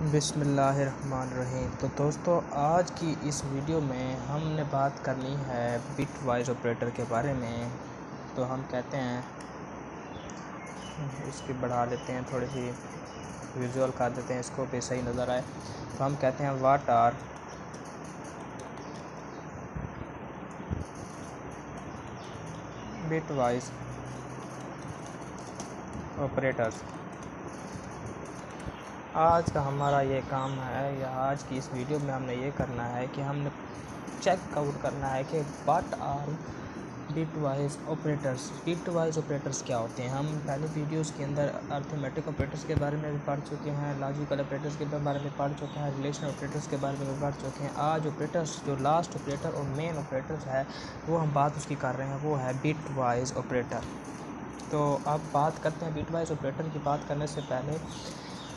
बिस्मिल्लाहिर्रहमानिर्रहीम। तो दोस्तों, आज की इस वीडियो में हमने बात करनी है बिटवाइज़ ऑपरेटर के बारे में। तो हम कहते हैं, इसकी बढ़ा लेते हैं, थोड़ी सी विजुअल कर देते हैं इसको भी सही नज़र आए। तो हम कहते हैं व्हाट आर बिटवाइज़ ऑपरेटर्स। आज का हमारा ये काम है, या आज की इस वीडियो में हमने ये करना है कि हमने चेक आउट करना है कि what are bitwise operators. Bitwise operators क्या होते हैं। हम पहले वीडियोस के अंदर अर्थमेटिक ऑपरेटर्स के बारे में भी पढ़ चुके हैं, लॉजिकल ऑपरेटर्स के बारे में पढ़ चुके हैं, रिलेशनल ऑपरेटर्स के बारे में भी पढ़ चुके हैं। आज ऑपरेटर्स जो लास्ट ऑपरेटर और मेन ऑपरेटर्स है वो हम बात उसकी कर रहे हैं, वो है बिटवाइज़ ऑपरेटर। तो अब बात करते हैं बिटवाइज़ ऑपरेटर की। बात करने से पहले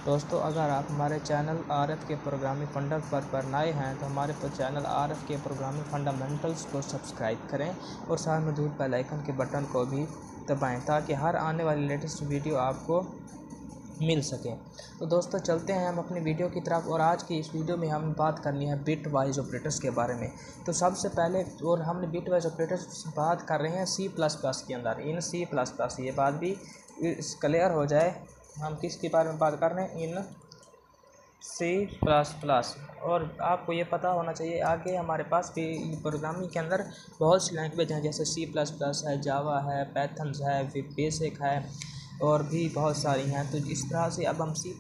दोस्तों, अगर आप हमारे चैनल RF के प्रोग्रामिंग फंडा पर नए हैं तो हमारे चैनल RF के प्रोग्रामिंग फंडामेंटल्स को सब्सक्राइब करें और साथ में दूर बेल आइकन के बटन को भी दबाएं ताकि हर आने वाली लेटेस्ट वीडियो आपको मिल सके। तो दोस्तों, चलते हैं हम अपनी वीडियो की तरफ। और आज की इस वीडियो में हम बात करनी है बिटवाइज़ ऑपरेटर्स के बारे में। तो सबसे पहले, और हमने बिटवाइज़ ऑपरेटर्स बात कर रहे हैं C++ के अंदर, इन C++। ये बात भी क्लियर हो जाए, हम किसके बारे में बात कर रहे हैं, इन C++। और आपको ये पता होना चाहिए, आगे हमारे पास भी प्रोग्रामिंग के अंदर बहुत सी लैंग्वेज हैं, जैसे C++ है, जावा है, पैथन्स है, बेसिक है, और भी बहुत सारी हैं। तो इस तरह से अब हम C++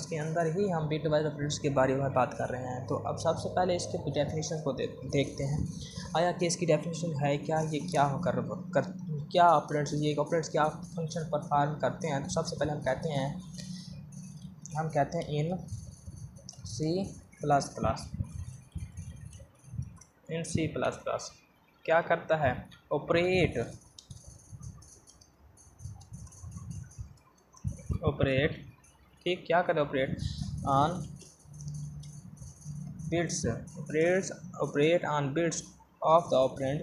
के अंदर ही हम बिटवाइज़ ऑपरेटर्स के बारे में बात कर रहे हैं। तो अब सबसे पहले इसके डेफिनेशन को देखते हैं, आया कि इसकी डेफिनेशन है क्या, ये क्या होकर क्या ऑपरेटर्स, ये ऑपरेटर्स क्या फंक्शन परफॉर्म करते हैं। तो सबसे पहले हम कहते हैं इन C++। क्या करता है, ऑपरेट ठीक, क्या करे, operate on bits, operate on bits of the operand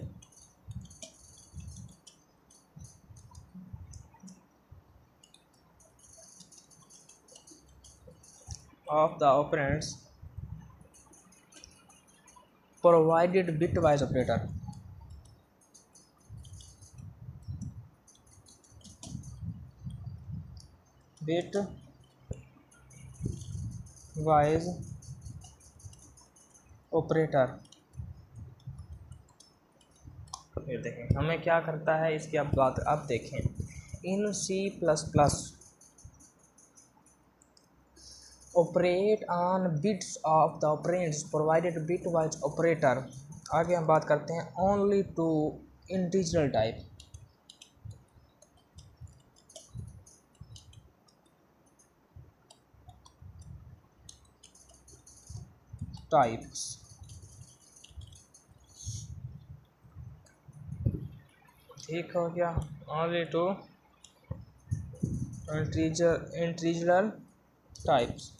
of the operands provided bitwise operator। Bitwise operator, ये देखें हमें क्या करता है इसकी अब बात। अब देखें, इन C++ operate on bits of the operands provided bitwise operator. आगे हम बात करते हैं ओनली टू इंटीजर टाइप्स। ठीक हो गया, only two integer types,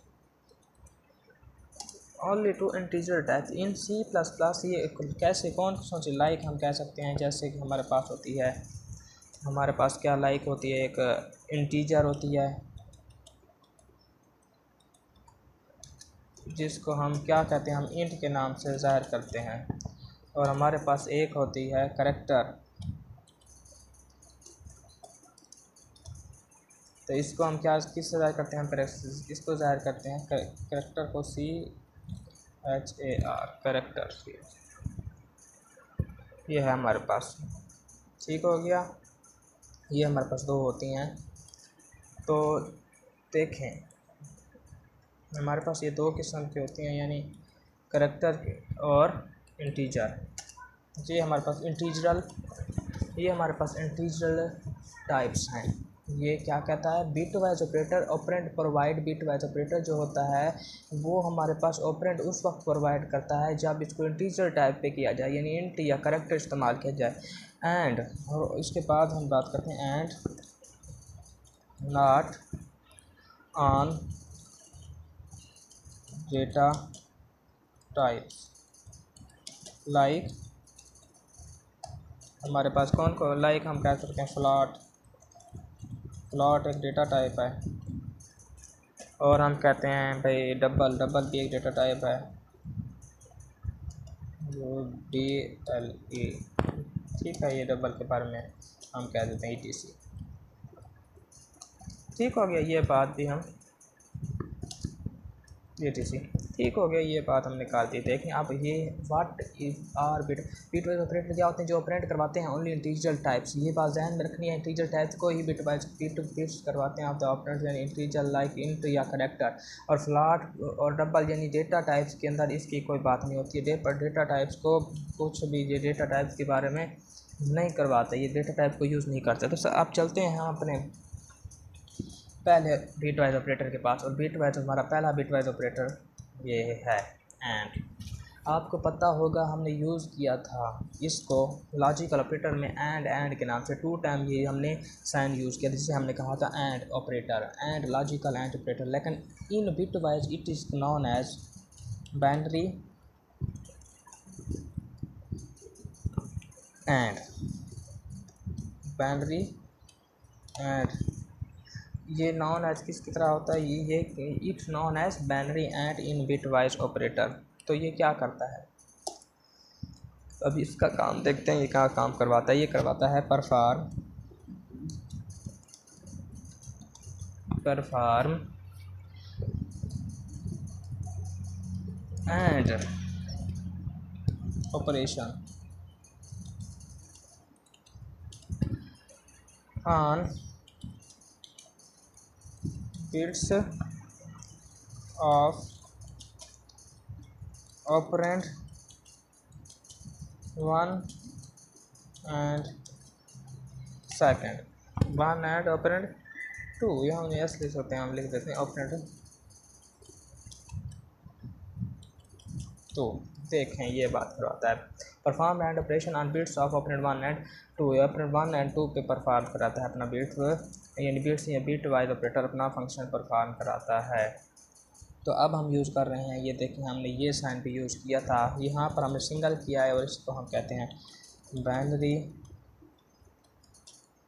only two integer types in C++। ये कैसे, कौन सी लाइक हम कह सकते हैं, जैसे कि हमारे पास होती है, हमारे पास क्या लाइक होती है, एक इंटीजर होती है जिसको हम क्या कहते हैं, हम इंट के नाम से ज़ाहिर करते हैं। और हमारे पास एक होती है करैक्टर, तो इसको हम क्या, किससे ज़ाहिर करते हैं, हम इसको ज़ाहिर करते हैं करैक्टर को CHAR, करैक्टर। ये है हमारे पास, ठीक हो गया। ये हमारे पास दो होती हैं। तो देखें, हमारे पास ये दो किस्म की होती हैं, यानी करैक्टर और इंटीजर। ये हमारे पास इंटीजरल टाइप्स हैं। ये क्या कहता है, bitwise operator operand provide. Bitwise operator जो होता है वो हमारे पास ऑपरेंड उस वक्त प्रोवाइड करता है जब इसको इंटीजर टाइप पे किया जाए, यानी इंट या करैक्टर इस्तेमाल किया जाए। एंड, और इसके बाद हम बात करते हैं and not on data types like. हमारे पास कौन लाइक हम कह सकते हैं फ्लॉट एक डेटा टाइप है, और हम कहते हैं भाई डबल, डबल भी एक डेटा टाइप है, DLE। ठीक है, ये डबल के बारे में हम कह देते हैं ETC। ठीक हो गया, ये बात भी हम ETC ठीक हो गया, ये बात हम निकाल दी। देखें अब ये what is are bitwise operator क्या होते हैं, जो ऑपरेट करवाते हैं ओनली इंटीजर टाइप्स। ये बात ध्यान में रखनी है, इंटीजर टाइप्स को ही बिट्स करवाते हैं आप द ऑपरेटर, यानी इंटीजर लाइक इंट या करेक्टर। और फ्लैट और डबल यानी डेटा टाइप्स के अंदर इसकी कोई बात नहीं होती है। डेटा टाइप्स को कुछ भी ये डेटा टाइप्स के बारे में नहीं करवाते, ये डेटा टाइप को यूज़ नहीं करते। तो आप चलते हैं हम अपने पहले बिटवाइज ऑपरेटर के पास, और बिटवाइज हमारा पहला बिटवाइज ऑपरेटर ये है एंड। आपको पता होगा हमने यूज़ किया था इसको लॉजिकल ऑपरेटर में एंड के नाम से 2 टाइम ये हमने साइन यूज़ किया, जिसे हमने कहा था and operator, and logical and operator. लेकिन in bitwise it is known as binary and, binary and ये नॉन एज किसकी तरह होता है, ये it's known as binary and in bitwise operator. तो ये क्या करता है, अब इसका काम देखते हैं, ये क्या काम करवाता है। ये करवाता है perform and operation on bits of operand 1 and second, 1 and operand 2। यहाँ हम यस लिख सकते हैं, हम लिख देते हैं ऑपरेंड 2। देखें ये बात करवाता है perform and operation on bits of operand 1 and 2। Operand 1 and 2 पे परफॉर्म कराता है अपना बिट, यानी बिट्स या बिट वाइज ऑपरेटर अपना फंक्शन परफॉर्म कराता है। तो अब हम यूज़ कर रहे हैं, ये देखें हमने ये साइन भी यूज़ किया था, यहाँ पर हमने सिंगल किया है, और इसको हम कहते हैं बाइनरी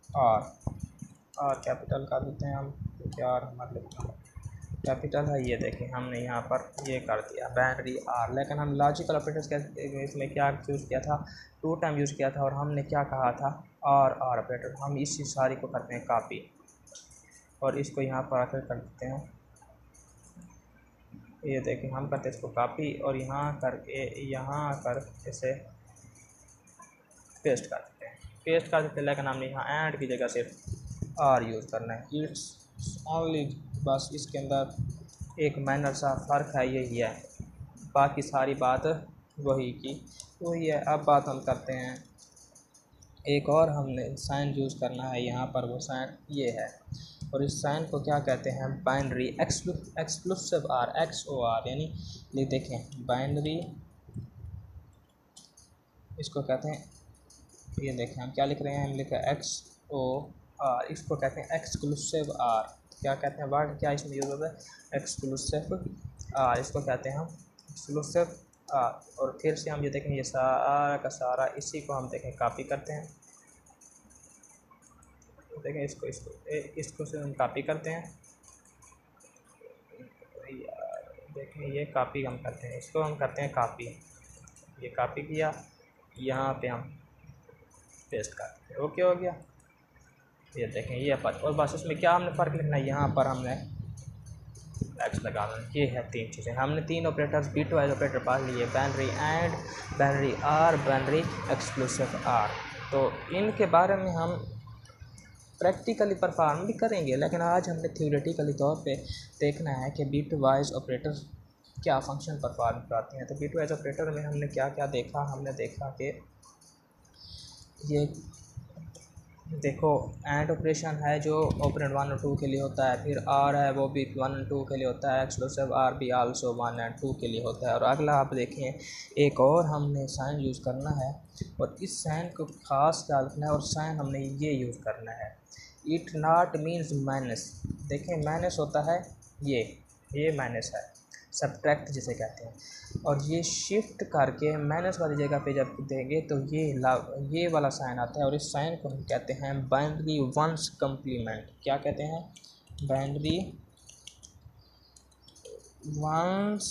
और कैपिटल का देते हैं हम, क्योंकि आर हमारे कैपिटल है। ये देखें हमने यहाँ पर ये कर दिया बाइनरी आर। लेकिन हम लॉजिकल ऑपरेटर्स के इसमें क्या यूज़ किया था, 2 टाइम यूज़ किया था, और हमने क्या कहा था आर ऑपरेटर। हम इसी सारी को करते हैं कॉपी, और इसको यहाँ पर आकर कर देते हैं। ये देखें हम करते हैं इसको कॉपी, और यहाँ कर इसे पेस्ट कर देते हैं, लेकिन हमने यहाँ एंड की जगह सिर्फ आर यूज़ करना है। इट्स ओनली, बस इसके अंदर एक माइनर सा फ़र्क है, यही है, बाकी सारी बात वही की वही है। अब बात हम करते हैं, एक और हमने साइन यूज़ करना है यहाँ पर, वो साइन ये है, और इस साइन को क्या कहते हैं, बाइनरी एक्सक्लूसिव आर, XOR, यानी ये देखें बाइनरी, इसको कहते हैं, ये देखें हम क्या लिख रहे हैं, हम लिख रहे हैं XOR, इसको कहते हैं एक्सक्लूसिव आर। क्या कहते हैं, वर्ड क्या इसमें यूज़ होता है, एक्सक्लूसिव आर, इसको कहते हैं हम एक्सक्लूसिव आर। और फिर से हम ये देखें, ये सारा का सारा इसी को हम देखें कॉपी करते हैं, देखें इसको से हम कॉपी करते हैं, देखें ये कॉपी हम करते हैं, इसको हम करते हैं कॉपी, ये कॉपी किया, यहाँ पे हम पेस्ट करते हैं, ओके हो गया। ये देखें ये पर, और बस इसमें क्या हमने फ़र्क लिखना है, यहाँ पर हमने एक्स लगाना है। ये है 3 चीज़ें, हमने 3 ऑपरेटर्स बिटवाइज ऑपरेटर पा लिए, binary and, binary or, binary exclusive or. तो इनके बारे में हम प्रैक्टिकली परफॉर्म भी करेंगे, लेकिन आज हमने थ्योरेटिकली तौर पे देखना है कि बिटवाइज ऑपरेटर क्या फंक्शन परफॉर्म कराते हैं। तो बिटवाइज ऑपरेटर में हमने क्या क्या देखा, हमने देखा कि ये देखो एंड ऑपरेशन है जो ऑपरेंड 1 और 2 के लिए होता है, फिर आर है वो भी 1 और 2 के लिए होता है, एक्सक्लूसिव आर भी आल्सो 1 और 2 के लिए होता है। और अगला आप देखें, एक और हमने साइन यूज़ करना है, और इस साइन को ख़ास ख्याल रखना है, और साइन हमने ये यूज़ करना है, इट नॉट मीन्स माइनस। देखें माइनस होता है ये माइनस है, सब्ट्रैक्ट जिसे कहते हैं, और ये शिफ्ट करके माइनस वाली जगह पे जब देंगे तो ये वाला साइन आता है, और इस साइन को हम कहते हैं बाइनरी वंस कम्प्लीमेंट। क्या कहते हैं, बाइनरी वंस,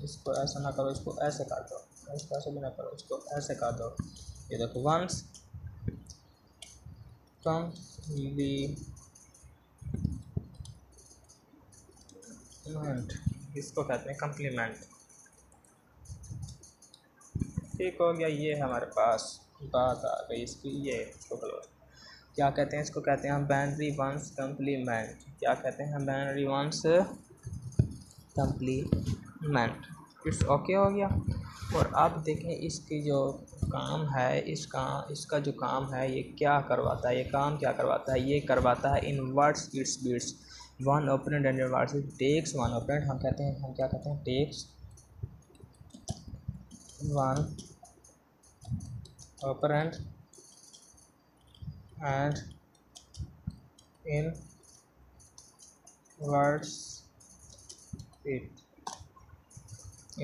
इसको ऐसा ना करो, इसको ऐसे कर दो, इसको ऐसे भी ना करो, इसको ऐसे कर दो। ये देखो वंस कम्प्लीमेंट, इसको कहते हैं कम्प्लीमेंट। ठीक हो गया, ये हमारे पास बात आ गई इसकी। ये इसको क्या कहते हैं, इसको कहते हैं हम बाइनरी वंस कम्प्लीमेंट। क्या कहते हैं, binary ones complement. It's okay हो गया। और अब देखें इसकी जो काम है, इसका जो काम है ये क्या करवाता है, ये काम क्या करवाता है, ये करवाता है inverts its bits one operand and inverts it takes one operand. हम क्या कहते हैं, takes one operand and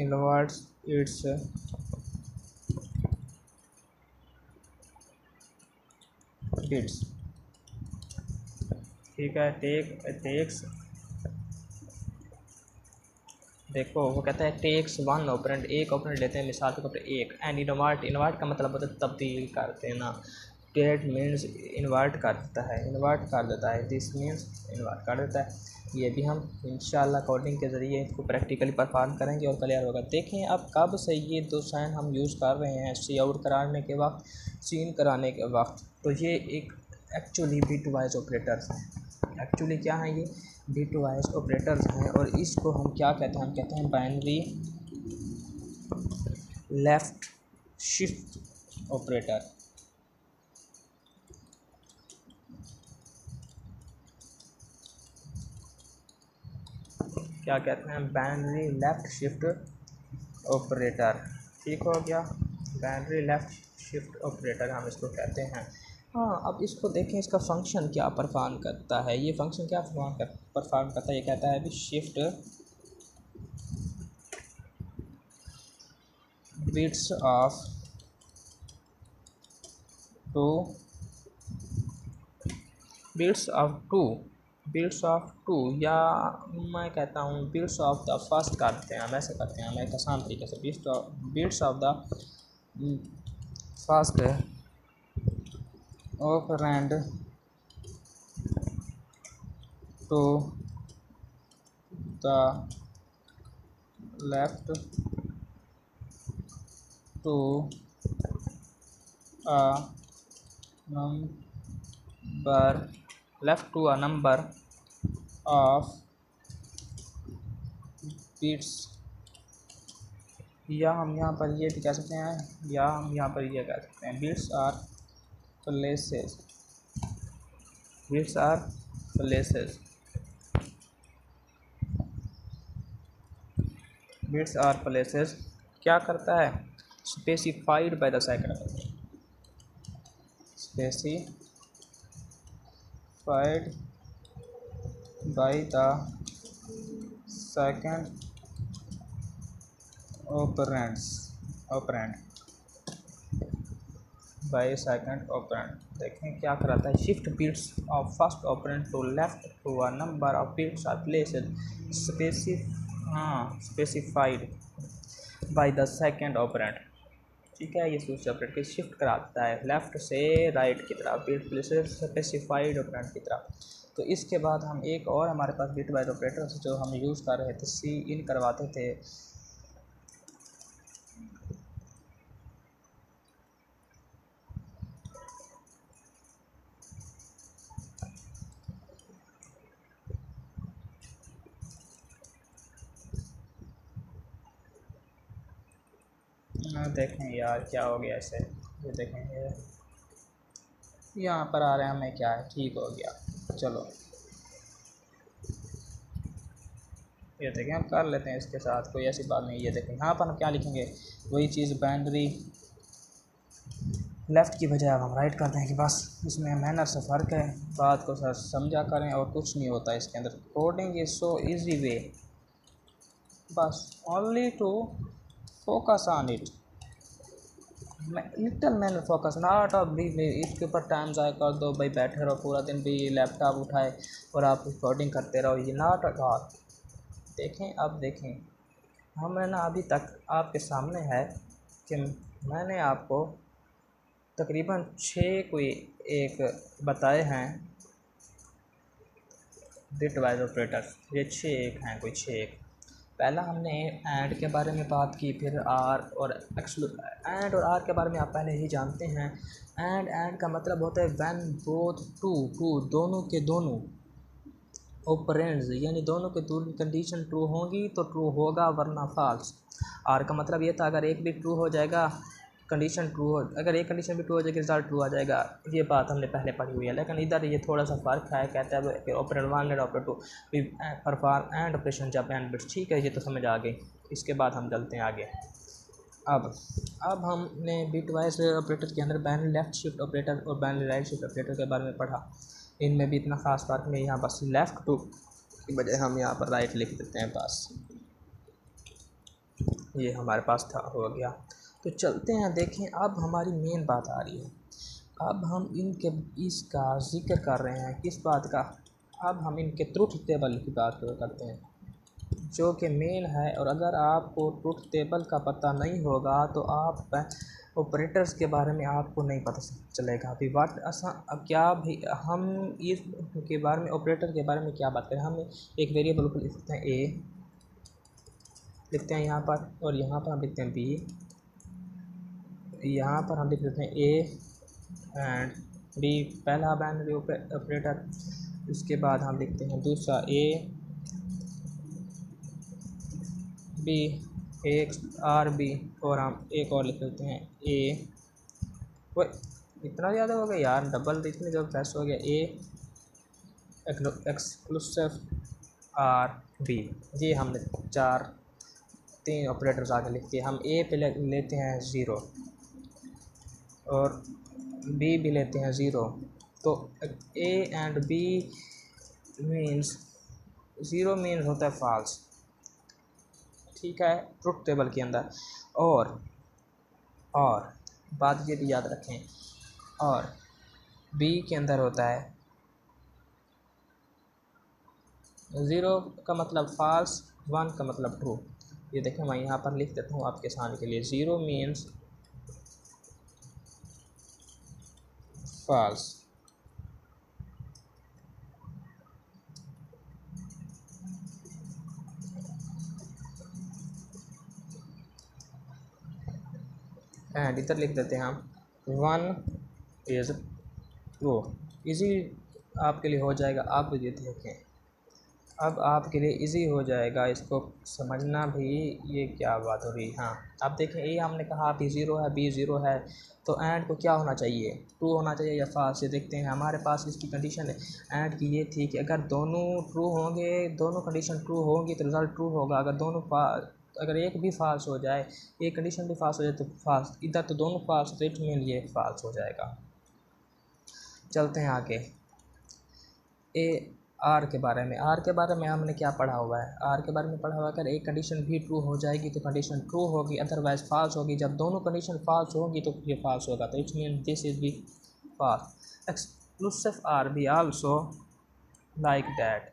inverts its bits। ठीक है, टेक्स, देखो वो कहता है टेक्स वन ऑपरेंड, एक ऑपरेंड लेते हैं, मिसाल के तौर पर एक, एंड इन्वर्ट का मतलब होता है तब्दील कर देना। डेट मीन्स इन्वर्ट कर देता है, इन्वर्ट कर देता है, दिस मीन्स इन्वर्ट कर देता है। ये भी हम इंशाल्लाह कोडिंग के ज़रिए इसको प्रैक्टिकली परफॉर्म करेंगे और क्लियर होगा। देखें अब कब से ये दो साइन हम यूज़ कर रहे हैं, सी आउट कराने के वक्त, सीन कराने के वक्त। तो ये एक एक्चुअली बिट वाइज ऑपरेटर्स हैं। एक्चुअली क्या हैं, ये बिट वाइज ऑपरेटर्स हैं। और इसको हम क्या कहते हैं, हम कहते हैं बाइनरी लेफ़्ट शिफ्ट ऑपरेटर। क्या कहते हैं, बाइनरी लेफ़्ट शिफ्ट ऑपरेटर। ठीक हो गया, बाइनरी लेफ़्ट शिफ्ट ऑपरेटर हम इसको कहते हैं। हाँ, अब इसको देखें, इसका फंक्शन क्या परफॉर्म करता है। ये फंक्शन क्या परफॉर्म करता है, ये कहता है अभी shift bits of to bits of to, या मैं कहता हूँ बिट्स ऑफ द फर्स्ट करते हैं हम, ऐसे करते हैं हम एक आसान तरीके से, bits of the first operand to the left to a number of bits, या हम यहाँ पर ये भी कह सकते हैं, या हम यहाँ पर ये कह सकते हैं bits or places, bits or places, bits or places. क्या करता है, specified by the second, specified by the second operand by second operand। देखें क्या कराता है, shift bits of first operand to left to a number of bits or placed specified by the second operand. ठीक है, ये दूसरे operand की shift कराता है लेफ़्ट से राइट की तरफ, बिट प्लेसेस स्पेसिफाइड ऑपरेंड की तरफ। तो इसके बाद हम एक और हमारे पास बिट वाइज ऑपरेटर जो हम यूज़ कर रहे थे, सी इन करवाते थे। देखें यार क्या हो गया इसे, ये देखें ये यहाँ पर आ रहे हैं हमें, क्या है, ठीक हो गया। चलो ये देखें, हम कर लेते हैं इसके साथ, कोई ऐसी बात नहीं। ये देखें यहाँ पर हम क्या लिखेंगे, वही चीज़ बाइनरी लेफ़्ट की बजाय अब हम राइट करते हैं कि बस इसमें मैनर से फ़र्क है, बात को सर समझा करें और कुछ नहीं होता इसके अंदर। Coding is so easy way, बस only to focus on it, little man focus not of भी इसके ऊपर टाइम ज़ाया कर दो भाई, बैठे रहो पूरा दिन भी लैपटॉप उठाए और आप रिकॉर्डिंग करते रहो, ये नॉट एट ऑल। देखें, अब देखें, हमने ना अभी तक आपके सामने है कि मैंने आपको तकरीबन 6 कोई एक बताए हैं बिटवाइज ऑपरेटर्स, ये 6 एक हैं, कोई 6 एक। पहला हमने ऐड के बारे में बात की, फिर आर और ऐड और आर के बारे में आप पहले ही जानते हैं। ऐड का मतलब होता है व्हेन बोथ टू दोनों के दोनों ऑपरेंड्स, यानी दोनों के दोनों कंडीशन ट्रू होंगी तो ट्रू होगा वरना फॉल्स। आर का मतलब ये था अगर एक भी ट्रू हो जाएगा कंडीशन ट्रू हो, अगर एक कंडीशन भी ट्रू हो जाएगी रिजल्ट ट्रू आ जाएगा। ये बात हमने पहले पढ़ी हुई है, लेकिन इधर ये थोड़ा सा फ़र्क है। कहता है कि operator 1 and operator 2 perform and operation जब एंड बिट्स। ठीक है, ये तो समझ आ गई। इसके बाद हम चलते हैं आगे। अब हमने बिटवाइज ऑपरेटर के अंदर बाइनरी लेफ़्ट शिफ्ट ऑपरेटर और बाइनरी राइट शिफ्ट ऑपरेटर के बारे में पढ़ा। इनमें भी इतना ख़ास फ़र्क नहीं, यहाँ बस लेफ़्ट टू की बजाय हम यहाँ पर राइट लिख देते हैं बस। ये हमारे पास था, हो गया। तो चलते हैं, देखें अब हमारी मेन बात आ रही है। अब हम इनके इसका ज़िक्र कर रहे हैं, किस बात का? अब हम इनके ट्रुथ टेबल की बात करते हैं, जो कि मेन है। और अगर आपको ट्रुथ टेबल का पता नहीं होगा तो आप ऑपरेटर्स के बारे में आपको नहीं पता चलेगा। अभी बात अब क्या भी हम इस के बारे में ऑपरेटर के बारे में क्या बात करें। हम एक वेरिएबल को लिखते हैं ए, लिखते हैं यहाँ पर, और यहाँ पर हम लिखते हैं बी, यहाँ पर हम लिख देते हैं ए एंड बी, पहला बाइनरी ऑपरेटर। इसके बाद हम लिखते हैं दूसरा ए बी, एक आर बी, और हम एक और लिख देते हैं ए। वो इतना ज़्यादा हो गया यार, डबल इतनी जब प्रेस हो गया। ए एक्सक्लूसिव आर बी, ये हमने 3 ऑपरेटर्स आगे लिख दिए। हम ए पे लेते हैं 0 और बी भी लेते हैं 0। तो A and B means 0 means होता है फॉल्स। ठीक है, ट्रुथ टेबल के अंदर। और बात ये भी याद रखें, और बी के अंदर होता है 0 का मतलब फॉल्स, 1 का मतलब ट्रू। ये देखें, मैं यहाँ पर लिख देता हूँ आपके सामने के लिए। 0 मीन्स फॉल्स, एंड इधर लिख देते हैं हम 1 इज़ ट्रू। इजी आपके लिए हो जाएगा। आप ये देखें, अब आपके लिए इजी हो जाएगा इसको समझना भी। ये क्या बात हो रही। हाँ, अब देखें, ए हमने कहा बी 0 है, बी 0 है, तो एंड को क्या होना चाहिए? ट्रू होना चाहिए या फॉल्स? ये देखते हैं। हमारे पास इसकी कंडीशन है एंड की ये थी कि अगर दोनों ट्रू होंगे, दोनों कंडीशन ट्रू होंगी तो रिज़ल्ट ट्रू होगा। अगर एक भी फॉल्स हो जाए, एक कंडीशन भी फॉल्स हो जाए तो फॉल्स। इधर तो दोनों फॉल्स, तो इट मीन ये फॉल्स हो जाएगा। चलते हैं आगे। आर के बारे में हमने क्या पढ़ा हुआ है? आर के बारे में पढ़ा हुआ है अगर एक कंडीशन भी ट्रू हो जाएगी तो कंडीशन ट्रू होगी, अदरवाइज फॉल्स होगी। जब दोनों कंडीशन फॉल्स होगी तो ये फॉल्स होगा। तो it's mean this is B false. Exclusive or B also like that,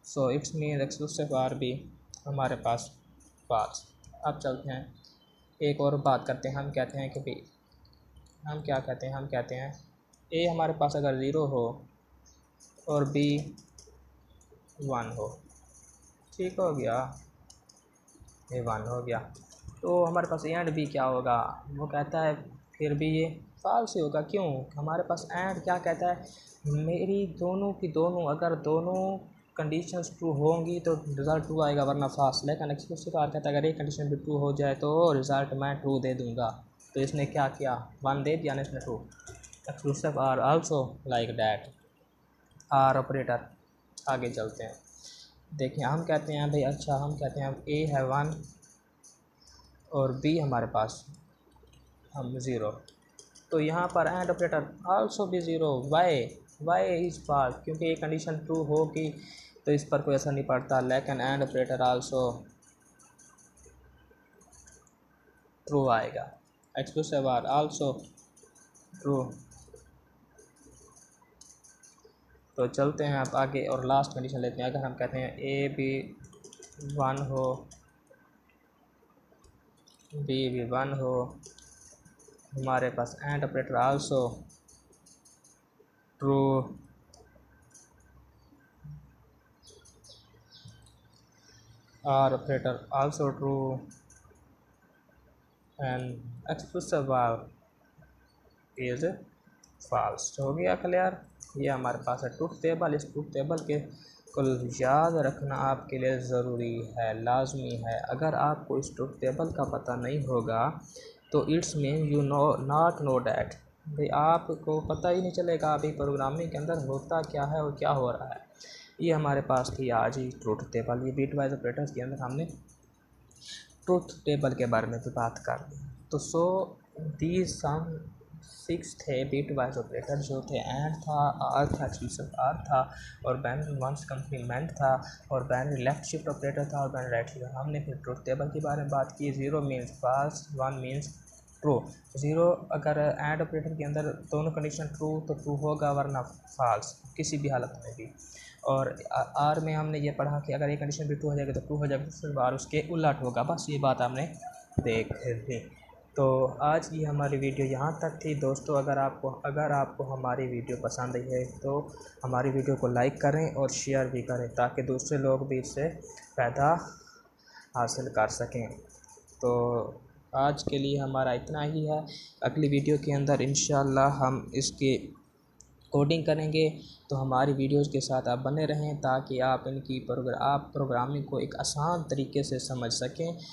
so it's mean exclusive or B हमारे पास फॉल्स। अब चलते हैं, एक और बात करते हैं। हम कहते हैं कि भाई, हम क्या कहते हैं? हम कहते हैं ए हमारे पास अगर 0 हो और बी 1 हो, ठीक हो गया, ये 1 हो गया, तो हमारे पास एंड बी क्या होगा? वो कहता है फिर भी ये फॉल्स ही होगा। क्यों? हमारे पास एंड क्या कहता है? मेरी दोनों की दोनों, अगर दोनों कंडीशंस ट्रू होंगी तो रिज़ल्ट ट्रू आएगा वरना फॉल्स। लेकिन एक्सक्लूसिव आर कहता है अगर एक कंडीशन भी ट्रू हो जाए तो रिज़ल्ट मैं ट्रू दे दूँगा। तो इसने क्या किया? 1 दे दिया ना इसने true. Exclusive or also like that or operator. आगे चलते हैं, देखिए हम कहते हैं भाई, अच्छा हम कहते हैं ए है 1 और बी हमारे पास हम 0, तो यहाँ पर एंड ऑपरेटर आल्सो भी 0। वाई इज फॉल्स, क्योंकि ये कंडीशन ट्रू होगी तो इस पर कोई असर नहीं पड़ता। लेकिन एंड ऑपरेटर आल्सो ट्रू आएगा। Exclusive or also true. तो चलते हैं आप आगे और लास्ट कंडीशन लेते हैं। अगर हम कहते हैं ए बी 1 हो, बी भी 1 हो, हमारे पास and operator also true, or operator also true and exclusive or is false. हो गया क्लियर। ये हमारे पास है ट्रूथ टेबल। इस ट्रूथ टेबल के को याद रखना आपके लिए ज़रूरी है, लाजमी है। अगर आपको इस ट्रूथ टेबल का पता नहीं होगा तो it's mean you know not know that, भाई आपको पता ही नहीं चलेगा अभी प्रोग्रामिंग के अंदर होता क्या है और क्या हो रहा है। ये हमारे पास थी आज ही ट्रूथ टेबल। ये बिटवाइज ऑपरेटर्स के अंदर हमने ट्रूथ टेबल के बारे में भी बात कर दी। तो सो दीज सम 6 थे बिटवाइज ऑपरेटर जो थे एंड था, आर था, एक्सक्लूसिव आर था, और बाइनरी वंस कंप्लीमेंट था, और बाइनरी लेफ्ट शिफ्ट ऑपरेटर था, और बाइनरी राइट शिफ्ट। हमने फिर ट्रूथ टेबल के बारे में बात की। 0 मीन्स फॉल्स, 1 मीन्स ट्रू। 0 अगर एंड ऑपरेटर के अंदर दोनों कंडीशन ट्रू तो ट्रू होगा, वरना फॉल्स किसी भी हालत में भी। और आर में हमने ये पढ़ा कि अगर एक कंडीशन भी ट्रू हो जाएगी तो ट्रू हो जाएगी, दूसरी बार उसके उलट होगा। बस ये बात हमने देख ली। तो आज की हमारी वीडियो यहाँ तक थी दोस्तों। अगर आपको हमारी वीडियो पसंद आई है तो हमारी वीडियो को लाइक करें और शेयर भी करें ताकि दूसरे लोग भी इससे फ़ायदा हासिल कर सकें। तो आज के लिए हमारा इतना ही है। अगली वीडियो के अंदर इंशाल्लाह हम इसकी कोडिंग करेंगे। तो हमारी वीडियोज़ के साथ आप बने रहें ताकि आप प्रोग्रामिंग को एक आसान तरीके से समझ सकें।